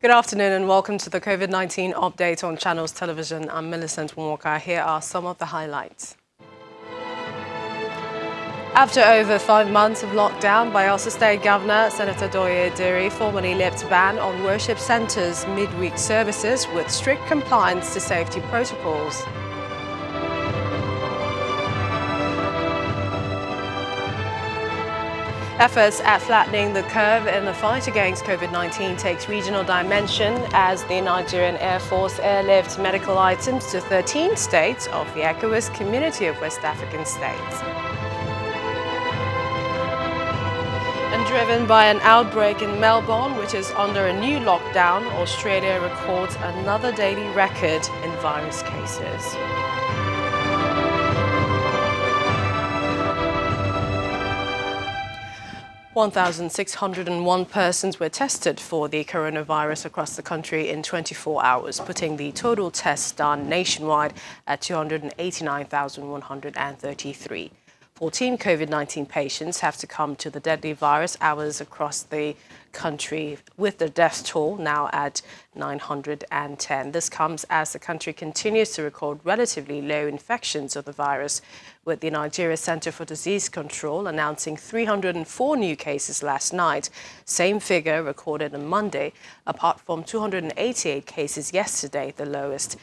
Good afternoon and welcome to the COVID-19 update on Channels Television. I'm Millicent Walker. Here are some of the highlights. After over 5 months of lockdown, Bayelsa State Governor Senator Doye Ediri formally lifted ban on worship centres midweek services with strict compliance to safety protocols. Efforts at flattening the curve in the fight against COVID-19 takes regional dimension as the Nigerian Air Force airlifts medical items to 13 states of the ECOWAS community of West African states. And driven by an outbreak in Melbourne, which is under a new lockdown, Australia records another daily record in virus cases. (1,601) persons were tested for the coronavirus across the country in 24 hours, putting the total tests done nationwide at 289,133. 14 COVID-19 patients have succumbed to the deadly virus hours across the country, with the death toll now at 910. This comes as the country continues to record relatively low infections of the virus, with the Nigeria Center for Disease Control announcing 304 new cases last night, same figure recorded on Monday, apart from 288 cases yesterday, the lowest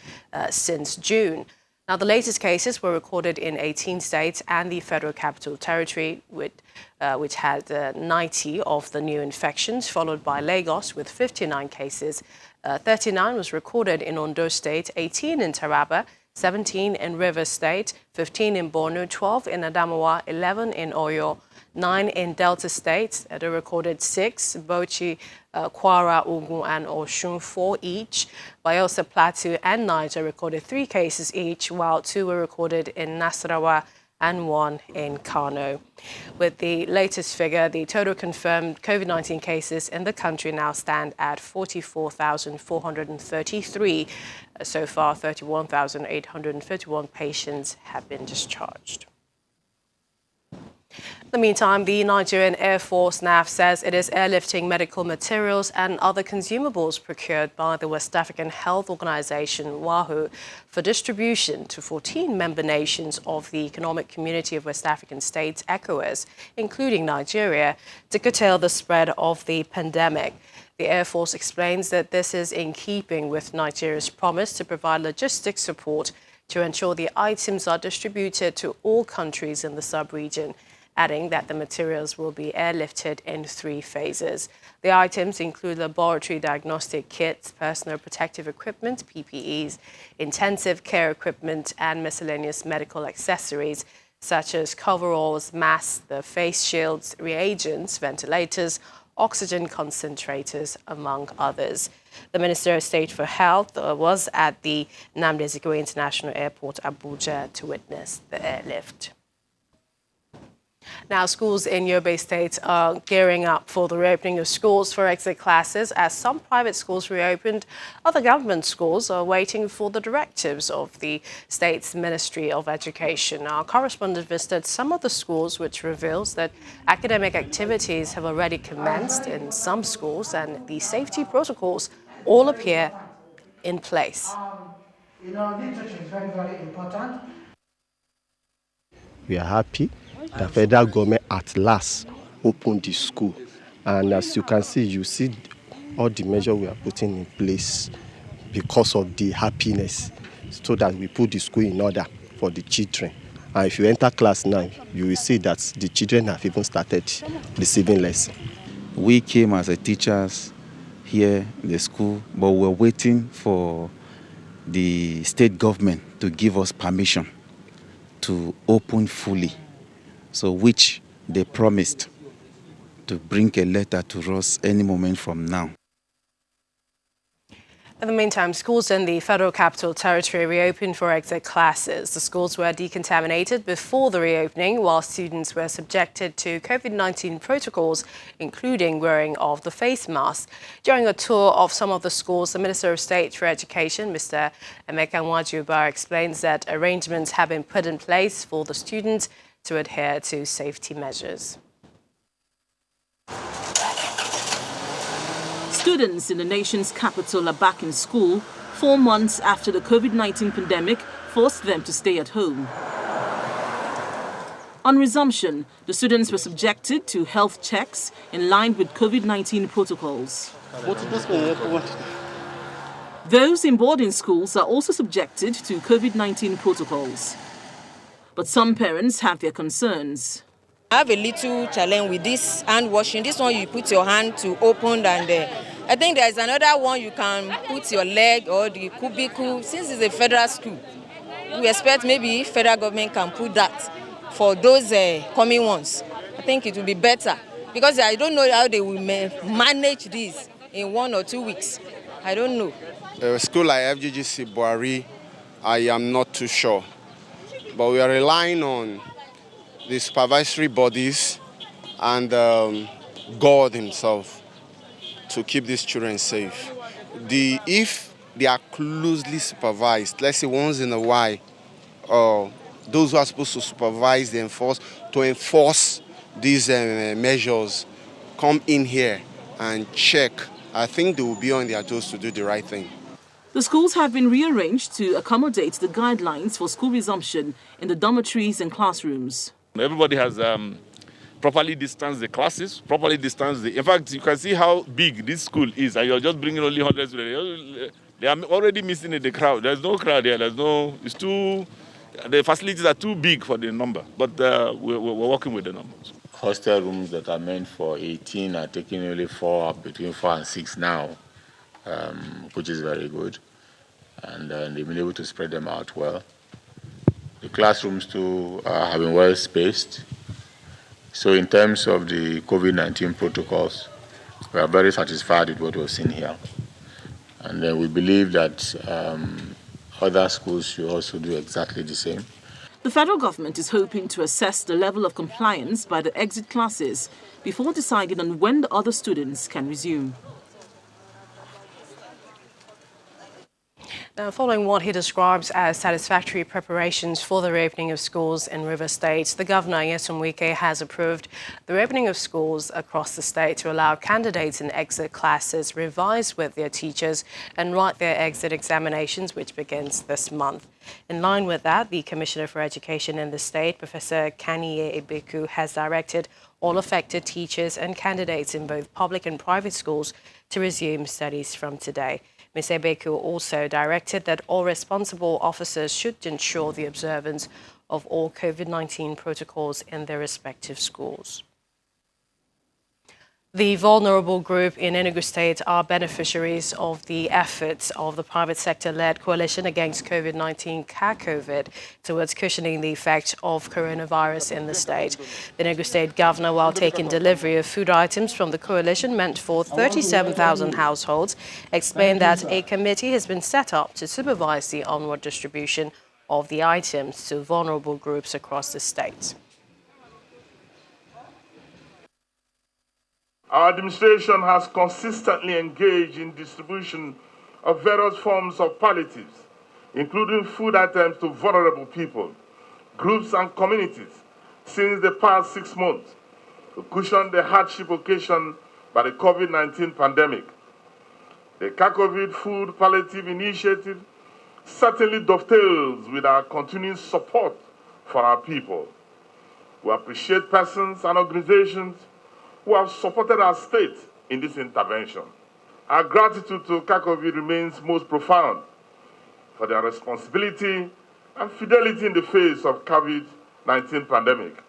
since June. Now, the latest cases were recorded in 18 states and the Federal Capital Territory, which had 90 of the new infections, followed by Lagos with 59 cases. 39 was recorded in Ondo State, 18 in Taraba, 17 in Rivers State, 15 in Borno, 12 in Adamawa, 11 in Oyo, 9 in Delta States. They recorded 6, Bauchi, Kwara, Ogun and Osun 4 each. Bayelsa Plateau and Niger recorded 3 cases each, while 2 were recorded in Nasarawa and 1 in Kano. With the latest figure, the total confirmed COVID-19 cases in the country now stand at 44,433. So far, 31,851 patients have been discharged. In the meantime, the Nigerian Air Force NAF says it is airlifting medical materials and other consumables procured by the West African Health Organization, WAHO, for distribution to 14 member nations of the Economic Community of West African States, ECOWAS, including Nigeria, to curtail the spread of the pandemic. The Air Force explains that this is in keeping with Nigeria's promise to provide logistics support to ensure the items are distributed to all countries in the sub-region, adding that the materials will be airlifted in 3 phases. The items include laboratory diagnostic kits, personal protective equipment, PPEs, intensive care equipment, and miscellaneous medical accessories, such as coveralls, masks, the face shields, reagents, ventilators, oxygen concentrators, among others. The Minister of State for Health was at the Nnamdi Azikiwe International Airport, Abuja, to witness the airlift. Now, schools in Yobe State are gearing up for the reopening of schools for exit classes. As some private schools reopened, other government schools are waiting for the directives of the state's Ministry of Education. Our correspondent visited some of the schools, which reveals that academic activities have already commenced in some schools and the safety protocols all appear in place. Literature is very, very important. We are happy the federal government at last opened the school, and as you can see, all the measures we are putting in place because of the happiness, so that we put the school in order for the children. And if you enter class now, you will see that the children have even started receiving lessons. We came as a teachers here in the school, but we're waiting for the state government to give us permission to open fully. So which they promised to bring a letter to us any moment from now. In the meantime, schools in the Federal Capital Territory reopened for exit classes. The schools were decontaminated before the reopening, while students were subjected to COVID-19 protocols, including wearing of the face mask. During a tour of some of the schools, the Minister of State for Education, Mr. Emeka Nwajuba, explains that arrangements have been put in place for the students to adhere to safety measures. Students in the nation's capital are back in school 4 months after the COVID-19 pandemic forced them to stay at home. On resumption, the students were subjected to health checks in line with COVID-19 protocols. Those in boarding schools are also subjected to COVID-19 protocols. But some parents have their concerns. I have a little challenge with this hand washing. This one you put your hand to open, and I think there is another one you can put your leg or the cubicle. Since it's a federal school, we expect maybe federal government can put that for those coming ones. I think it will be better because I don't know how they will manage this in 1 or 2 weeks. I don't know. A school like FGGC Buhari, I am not too sure. But we are relying on the supervisory bodies and God himself to keep these children safe. If they are closely supervised, let's say once in a while, those who are supposed to supervise to enforce these measures come in here and check, I think they will be on their toes to do the right thing. The schools have been rearranged to accommodate the guidelines for school resumption in the dormitories and classrooms. Everybody has properly distanced the classes, properly distanced in fact, you can see how big this school is, and you're just bringing only 100 students. They are already missing in the crowd. There's no crowd here. The facilities are too big for the number, but we're working with the numbers. Hostel rooms that are meant for 18 are taking only between 4 and 6 now, which is very good. And they've been able to spread them out well. The classrooms too have been well spaced. So in terms of the COVID-19 protocols, we are very satisfied with what we've seen here. And we believe that other schools should also do exactly the same. The federal government is hoping to assess the level of compliance by the exit classes before deciding on when the other students can resume. Now, following what he describes as satisfactory preparations for the reopening of schools in River State, the Governor, Nyesom Wike, has approved the reopening of schools across the state to allow candidates in exit classes revise with their teachers and write their exit examinations, which begins this month. In line with that, the Commissioner for Education in the state, Professor Kaniye Ebeku, has directed all affected teachers and candidates in both public and private schools to resume studies from today. Ms. Ebeku also directed that all responsible officers should ensure the observance of all COVID-19 protocols in their respective schools. The vulnerable group in Enugu State are beneficiaries of the efforts of the private sector-led coalition against COVID-19 CACOVID towards cushioning the effect of coronavirus in the state. The Enugu State Governor, while taking delivery of food items from the coalition meant for 37,000 households, explained that a committee has been set up to supervise the onward distribution of the items to vulnerable groups across the state. Our administration has consistently engaged in distribution of various forms of palliatives, including food items to vulnerable people, groups and communities since the past 6 months to cushion the hardship occasioned by the COVID-19 pandemic. The CACOVID Food Palliative Initiative certainly dovetails with our continuing support for our people. We appreciate persons and organizations who have supported our state in this intervention. Our gratitude to CACOVID remains most profound for their responsibility and fidelity in the face of COVID-19 pandemic.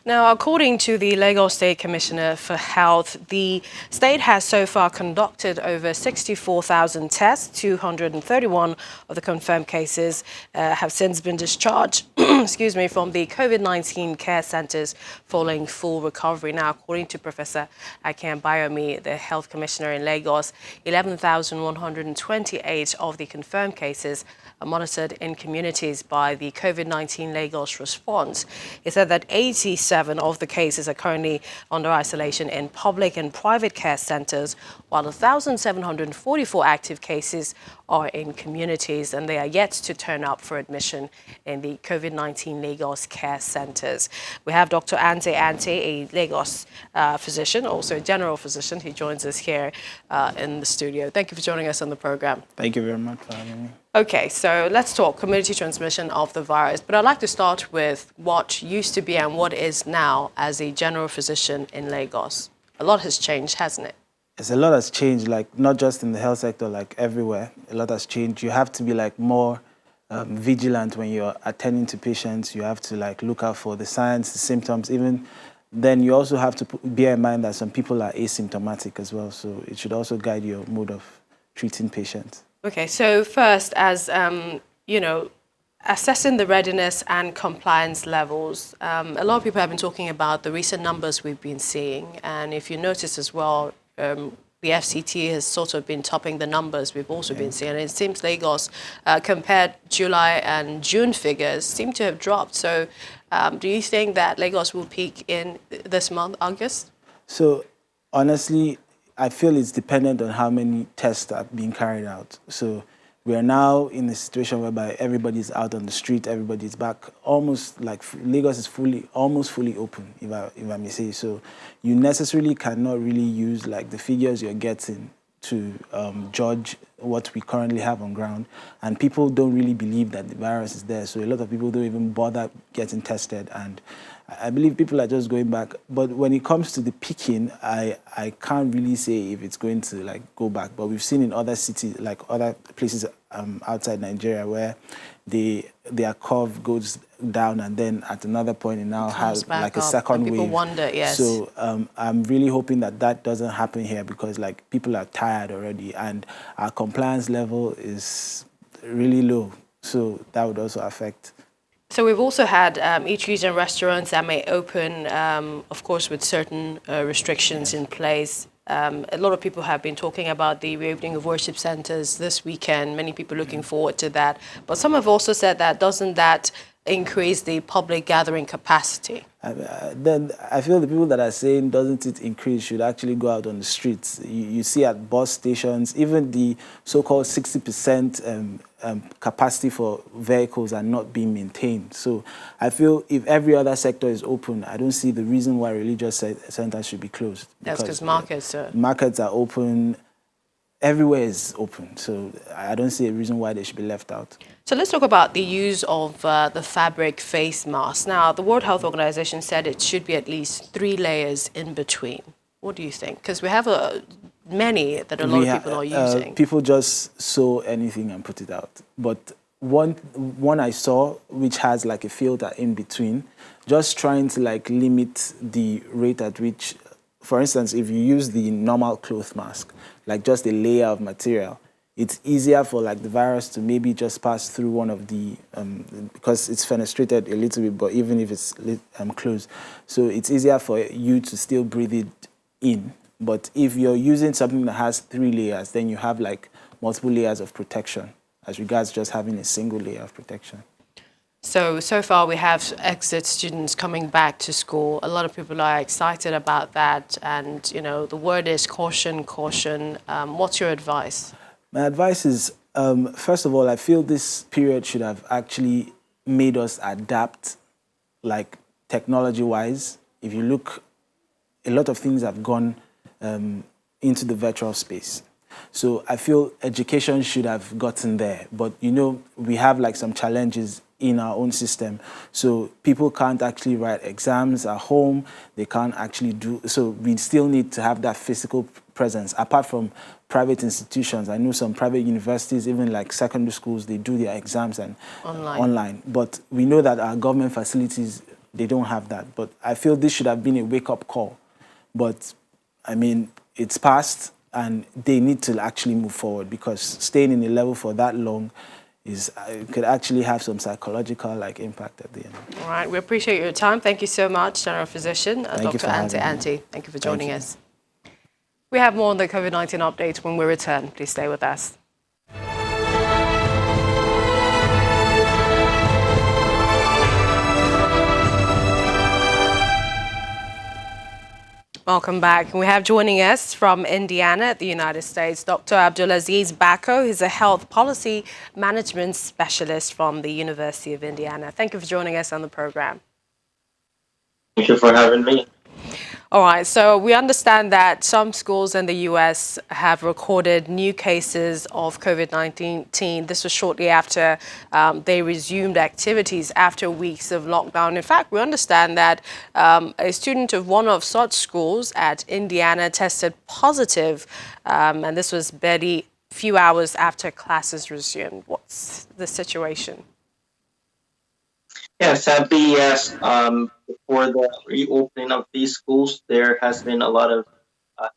Now, according to the Lagos State Commissioner for Health, the state has so far conducted over 64,000 tests. 231 of the confirmed cases have since been discharged from the COVID-19 care centers following full recovery. Now, according to Professor Akin Bayomi, the Health Commissioner in Lagos, 11,128 of the confirmed cases are monitored in communities by the COVID-19 Lagos response. He said that 87 of the cases are currently under isolation in public and private care centers, while 1,744 active cases are in communities and they are yet to turn up for admission in the COVID-19 Lagos care centers. We have Dr. Ante, a Lagos physician, also a general physician. He joins us here in the studio. Thank you for joining us on the program. Thank you very much for having me. Okay, so let's talk community transmission of the virus. But I'd like to start with what used to be and what is now as a general physician in Lagos. A lot has changed, hasn't it? Yes, a lot has changed, like not just in the health sector, like everywhere. A lot has changed. You have to be like more vigilant when you're attending to patients. You have to like look out for the signs, the symptoms. Even then, you also have to bear in mind that some people are asymptomatic as well. So it should also guide your mode of treating patients. Okay, so first, as you know, assessing the readiness and compliance levels, a lot of people have been talking about the recent numbers we've been seeing. And if you notice as well, the FCT has sort of been topping the numbers we've also been seeing. And it seems Lagos, compared July and June figures, seem to have dropped. So do you think that Lagos will peak in this month, August? So honestly, I feel it's dependent on how many tests are being carried out. So we are now in a situation whereby everybody's out on the street, everybody's back, almost like Lagos is almost fully open, if I may say. So you necessarily cannot really use like the figures you're getting to judge what we currently have on ground. And people don't really believe that the virus is there. So a lot of people don't even bother getting tested. And I believe people are just going back. But when it comes to the peaking, I can't really say if it's going to like go back. But we've seen in other cities, like other places outside Nigeria, where their curve goes down and then at another point it now has like a second wave. People wonder, yes. So I'm really hoping that that doesn't happen here because like people are tired already and our compliance level is really low. So that would also affect. So we've also had eateries and restaurants that may open, of course, with certain restrictions in place. A lot of people have been talking about the reopening of worship centers this weekend. Many people looking forward to that. But some have also said that doesn't that increase the public gathering capacity? Then I feel the people that are saying doesn't it increase should actually go out on the streets. You see at bus stations, even the so-called 60% capacity for vehicles are not being maintained. So I feel if every other sector is open, I don't see the reason why religious centers should be closed. That's because markets are open. Everywhere is open. So I don't see a reason why they should be left out. So let's talk about the use of the fabric face mask. Now, the World Health Organization said it should be at least 3 layers in between. What do you think? Because we have many that a lot of people are using. People just sew anything and put it out. But one I saw, which has like a filter in between, just trying to like limit the rate at which, for instance, if you use the normal cloth mask, like just a layer of material, it's easier for like the virus to maybe just pass through one of the, because it's fenestrated a little bit, but even if it's closed. So it's easier for you to still breathe it in. But if you're using something that has 3 layers, then you have like multiple layers of protection as regards just having a single layer of protection. So far we have exit students coming back to school. A lot of people are excited about that. And, you know, the word is caution, caution. What's your advice? My advice is, first of all, I feel this period should have actually made us adapt, like technology-wise. If you look, a lot of things have gone into the virtual space. So I feel education should have gotten there. But, you know, we have like some challenges in our own system. So people can't actually write exams at home. They can't actually do, so we still need to have that physical presence. Apart from private institutions, I know some private universities, even like secondary schools, they do their exams and online. But we know that our government facilities, they don't have that. But I feel this should have been a wake-up call. But I mean, it's past and they need to actually move forward because staying in a level for that long could actually have some psychological like impact at the end. All right, we appreciate your time. Thank you so much, General Physician Dr. Ante. Thank you for joining us. We have more on the COVID-19 update when we return. Please stay with us. Well, Welcome back. We have joining us from Indiana, the United States, Dr. Abdulaziz Bako. He's a health policy management specialist from the University of Indiana. Thank you for joining us on the program. Thank you for having me. All right, so we understand that some schools in the U.S. have recorded new cases of COVID-19. This was shortly after they resumed activities after weeks of lockdown. In fact, we understand that a student of one of such schools at Indiana tested positive, and this was barely a few hours after classes resumed. What's the situation? Yeah, sadly, yes. Before the reopening of these schools, there has been a lot of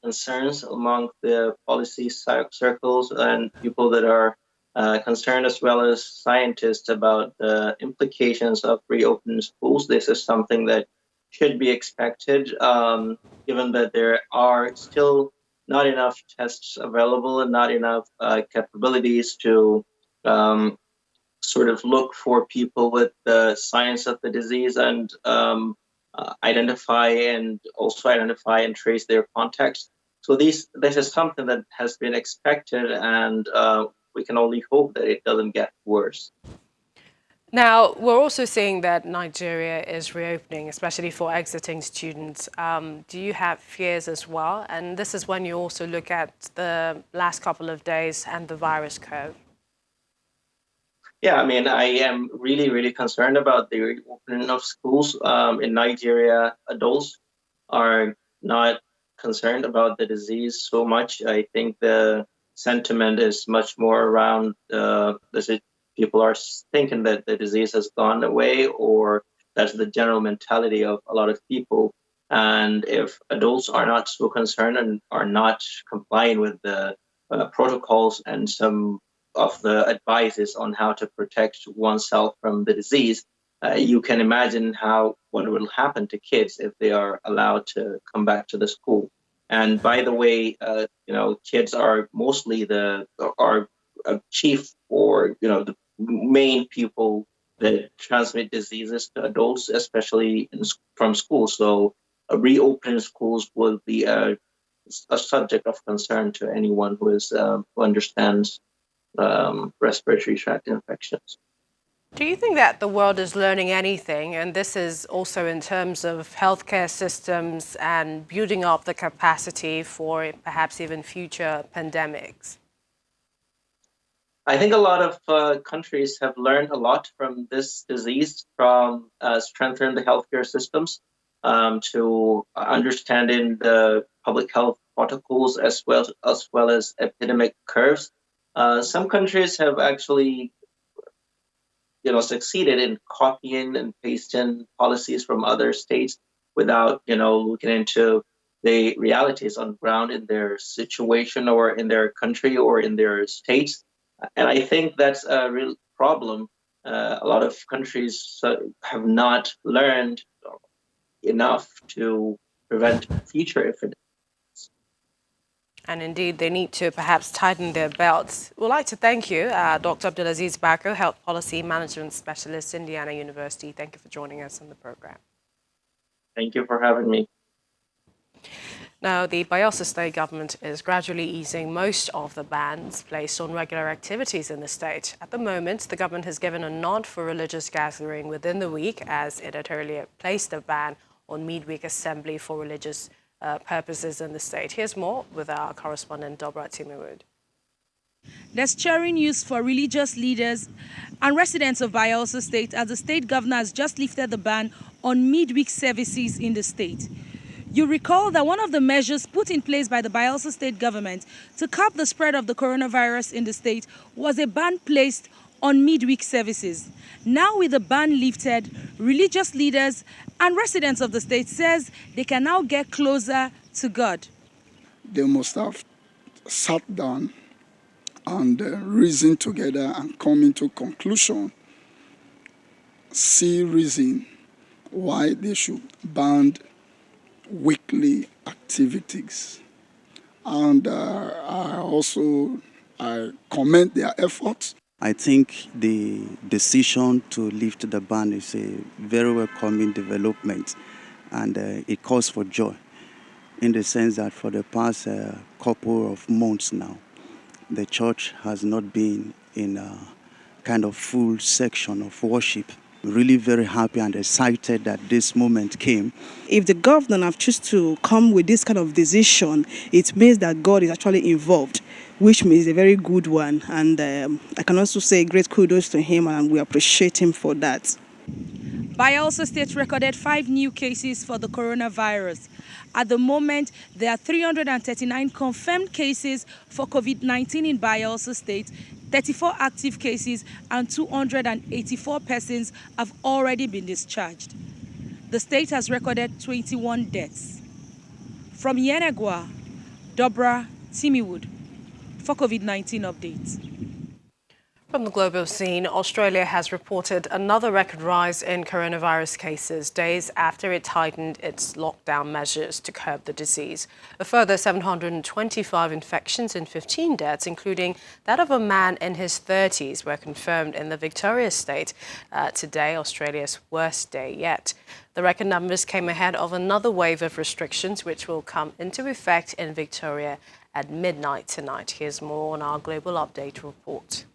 concerns among the policy circles and people that are concerned, as well as scientists, about the implications of reopening schools. This is something that should be expected, given that there are still not enough tests available and not enough capabilities to sort of look for people with the signs of the disease and identify and trace their contacts. So this is something that has been expected, and we can only hope that it doesn't get worse. Now, we're also seeing that Nigeria is reopening, especially for exiting students. Do you have fears as well? And this is when you also look at the last couple of days and the virus curve. Yeah, I mean, I am really, really concerned about the reopening of schools. In Nigeria, adults are not concerned about the disease so much. I think the sentiment is much more around people are thinking that the disease has gone away, or that's the general mentality of a lot of people. And if adults are not so concerned and are not complying with the protocols and some of the advices on how to protect oneself from the disease, you can imagine what will happen to kids if they are allowed to come back to the school. And by the way, kids are mostly chief, or the main people that transmit diseases to adults, especially from school. So reopening schools will be a subject of concern to anyone who understands respiratory tract infections. Do you think that the world is learning anything, and this is also in terms of healthcare systems and building up the capacity for perhaps even future pandemics? I think a lot of countries have learned a lot from this disease, from strengthening the healthcare systems, to understanding the public health protocols, as well as epidemic curves. Some countries have actually, succeeded in copying and pasting policies from other states without, looking into the realities on ground in their situation or in their country or in their states. And I think that's a real problem. A lot of countries have not learned enough to prevent future epidemics. And indeed, they need to perhaps tighten their belts. We'd like to thank you, Dr. Abdulaziz Bako, Health Policy Management Specialist, Indiana University. Thank you for joining us on the program. Thank you for having me. Now, the Bayelsa State government is gradually easing most of the bans placed on regular activities in the state. At the moment, the government has given a nod for religious gathering within the week, as it had earlier placed a ban on midweek assembly for religious purposes in the state. Here's more with our correspondent, Dobra Timirud. There's cheering news for religious leaders and residents of Bayelsa State, as the state governor has just lifted the ban on midweek services in the state. You recall that one of the measures put in place by the Bayelsa State government to curb the spread of the coronavirus in the state was a ban placed on midweek services. Now, with the ban lifted, religious leaders and residents of the state says they can now get closer to God. They must have sat down and reason together and come into conclusion, see reason why they should ban weekly activities. And I commend their efforts. I think the decision to lift the ban is a very welcoming development, and it calls for joy. in the sense that for the past couple of months now, the church has not been in a kind of full section of worship. Really very happy and excited that this moment came. If the governor have chosen to come with this kind of decision, it means that God is actually involved, which means a very good one. And I can also say great kudos to him, and we appreciate him for that. Bayelsa State recorded 5 new cases for the coronavirus. At the moment, there are 339 confirmed cases for COVID-19 in Bayelsa State, 34 active cases, and 284 persons have already been discharged. The state has recorded 21 deaths. From Yenagua, Dobra Timiwood for COVID-19 updates. From the global scene, Australia has reported another record rise in coronavirus cases days after it tightened its lockdown measures to curb the disease. A further 725 infections and 15 deaths, including that of a man in his 30s, were confirmed in the Victoria state today, Australia's worst day yet. The record numbers came ahead of another wave of restrictions, which will come into effect in Victoria at midnight tonight. Here's more on our Global Update report.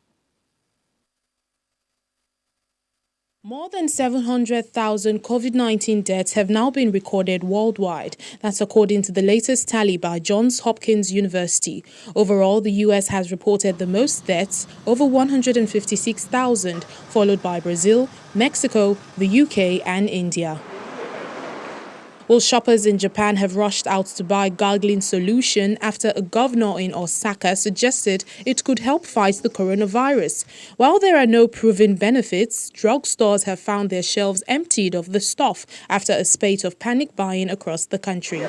More than 700,000 COVID-19 deaths have now been recorded worldwide. That's according to the latest tally by Johns Hopkins University. Overall, the U.S. has reported the most deaths, over 156,000, followed by Brazil, Mexico, the U.K. and India. Well, shoppers in Japan have rushed out to buy gargling solution after a governor in Osaka suggested it could help fight the coronavirus. While there are no proven benefits, drugstores have found their shelves emptied of the stuff after a spate of panic buying across the country.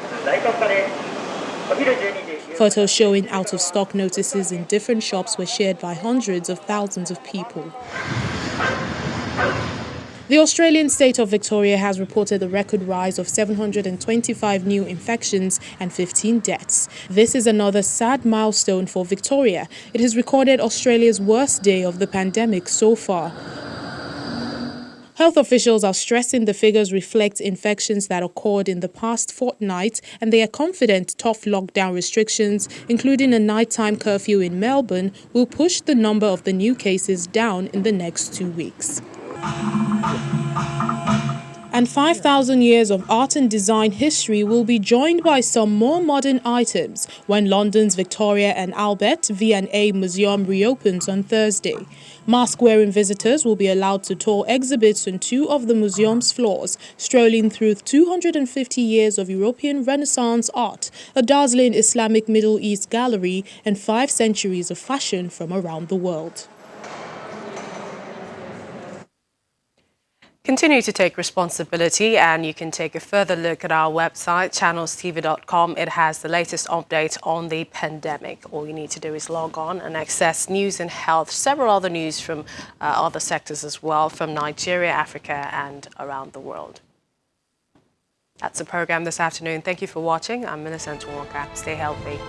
Photos showing out-of-stock notices in different shops were shared by hundreds of thousands of people. The Australian state of Victoria has reported a record rise of 725 new infections and 15 deaths. This is another sad milestone for Victoria. It has recorded Australia's worst day of the pandemic so far. Health officials are stressing the figures reflect infections that occurred in the past fortnight, and they are confident tough lockdown restrictions, including a nighttime curfew in Melbourne, will push the number of the new cases down in the next 2 weeks. And 5,000 years of art and design history will be joined by some more modern items when London's Victoria and Albert V&A Museum reopens on Thursday. Mask-wearing visitors will be allowed to tour exhibits on 2 of the museum's floors, strolling through 250 years of European Renaissance art, a dazzling Islamic Middle East gallery, and 5 centuries of fashion from around the world. Continue to take responsibility, and you can take a further look at our website, channelstv.com. It has the latest update on the pandemic. All you need to do is log on and access news and health, several other news from other sectors as well, from Nigeria, Africa, and around the world. That's the program this afternoon. Thank you for watching. I'm Millicent Walker. Stay healthy.